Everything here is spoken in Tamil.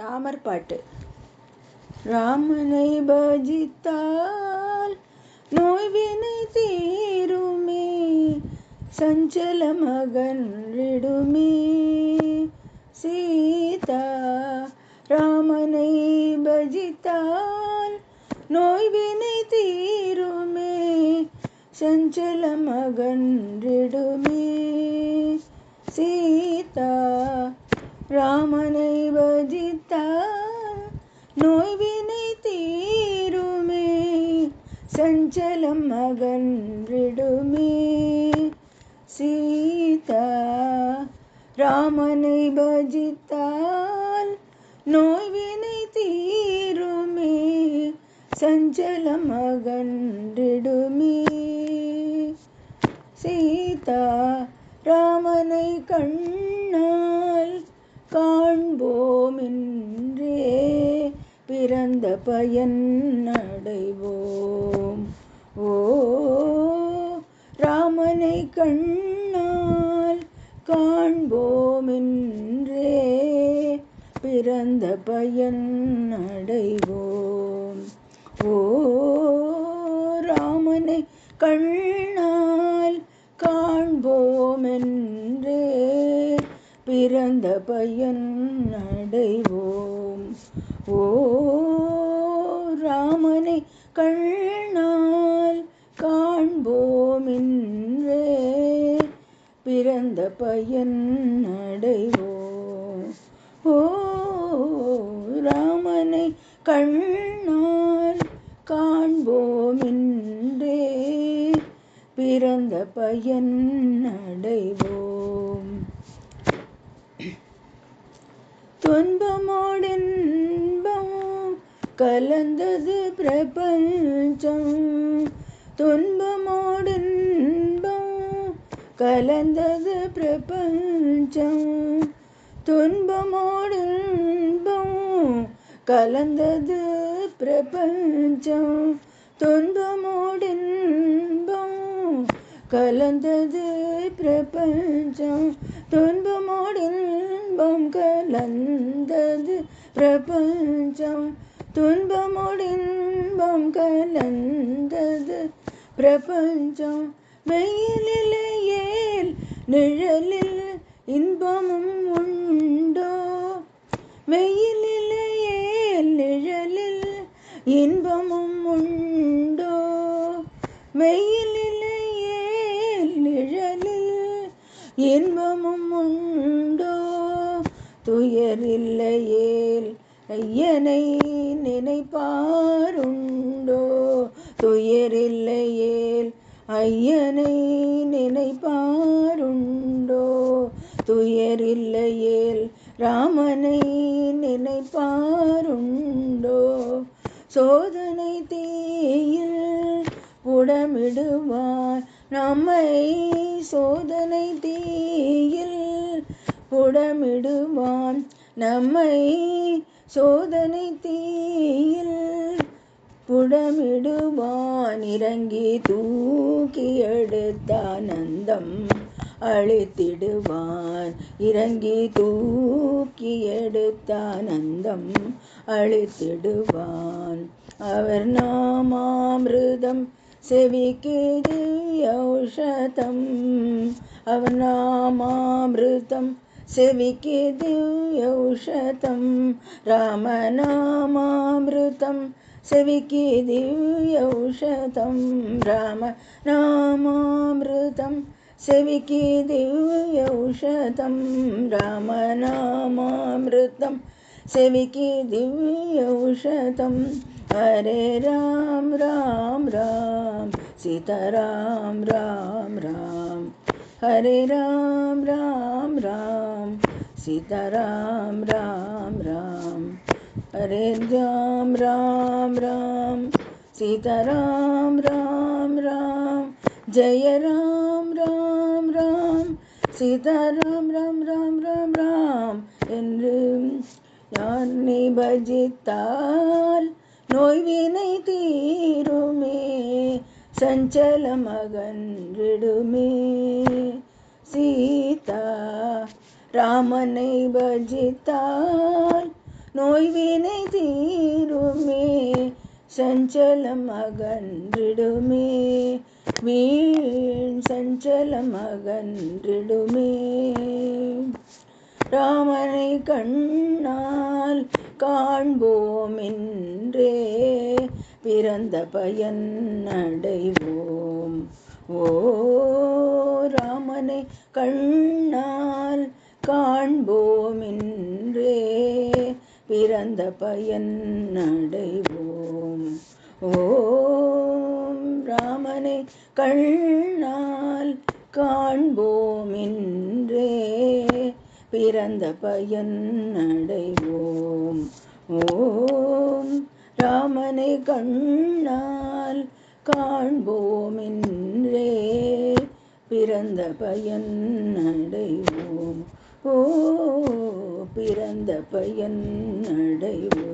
ராமர் பாட்டு. ராமனை பஜித்தால் நோய்வினை தீருமே, சஞ்சலம் அகன்றிடுமே. சீதா ராமனை பஜித்தால் நோய்வினை தீருமே, சஞ்சலம் அகன்றிடுமே. சீதா ராமனை பஜித்தால் நோய்வினை தீருமே, சஞ்சலம் அகன்றிடுமே. சீதா ராமனை பஜித்தால் நோய்வினை தீருமே, சஞ்சலம் அகன்றிடுமே. சீதா ராமனை கண்ணால் காண்போம் என்றே பிறந்த பயன் அடைவோம். ஓ ராமனை கண்ணால் காண்போம் என்றே பிறந்த பயன் அடைவோம். ஓ ராமனை கண்ணால் காண்போம் என்றே பிறந்த பயன் அடைவோம். ஓ ராமனை கண்ணால் காண்போம் என்றே பிறந்த பயன் அடைவோம். ஓ ராமனை கண்ணால் காண்போம் என்றே பிறந்த பயன் அடைவோம். துன்பமோடு இன்பம் கலந்தது பிரபஞ்சம், துன்பமோடு இன்பம் கலந்தது பிரபஞ்சம், துன்பமோடு இன்பம் கலந்தது பிரபஞ்சம், துன்பமோடு இன்பம் கலந்தது பிரபஞ்சம், துன்பமோடு இன்பம் கலந்தது பிரபஞ்சம், துன்பமோடு இன்பம் கலந்தது பிரபஞ்சம். வெயிலில் நிழலில் இன்பமும் உண்டோ, வெயிலில் நிழலில் இன்பமும் உண்டோ, வெயிலில் நிழலில் இன்பமும் உண்டோ. துயரில்லையேல் ஐயனை நினைப்பாருண்டோ, துயரில்லையேல் ஐயனை நினைப்பாருண்டோ, துயரில்லையேல் ராமனை நினைப்பாருண்டோ. சோதனை தீயில் புடமிடுவான் நம்மை, சோதனை தீயில் புடமிடுவான் நம்மை, சோதனை தீயில் புடமிடுவான். இறங்கி தூக்கி எடுத்தானந்தம் அழித்திடுவான், இறங்கி தூக்கி எடுத்தானந்தம் அழித்திடுவான். அவர் நாமாமிருதம் செவிக்கு திவ்ய ஔஷதம், அவர் நாமாமிருதம் செவிக்கு திவ்ய ஔஷதம், ராமநாமாமிருதம் செவிக்கு திவ்ய ஔஷதம், ராமநாமாமிருதம் செவிக்கு திவ்ய ஔஷதம், ராமநாமாமிருதம் செவிக்கு திவ்ய ஔஷதம். ஹரே ராம் ராம் ராம் சீதாராம் ராம் ராம், ஹரே ராம் ராம் ராம் சீதாராம் ராம் ராம், ஹரே ராம் ராம் ராம் சீதாராம் ராம் ராம், ஜெய ராம் ராம் ராம் சீதாராம் ராம் ராம் ராம் ராம் என்று யானை பஜித்தால் நோய்வினை தீருமே, சஞ்சலம் அகன்றிடுமே. சீதா ராமனை பஜித்தால் நோய்வினை தீருமே, சஞ்சலம் அகன்றிடுமே, வீண் சஞ்சலம் அகன்றிடுமே. ராமனை கண்ணால் காண்போம் என்றே பிறந்த பயன் அடைவோம். ஓ ராமனை கண்ணால் காண்போம் என்றே பிறந்த பயன் அடைவோம். ஓம் ராமனை கண்ணால் காண்போம் என்றே பிறந்த பயன் அடைவோம். ஓம் ராமனை கண்ணால் காண்போம் என்றே பிறந்த பயன் அடைவோம். ஓ பிறந்த பயன் அடைவோம்.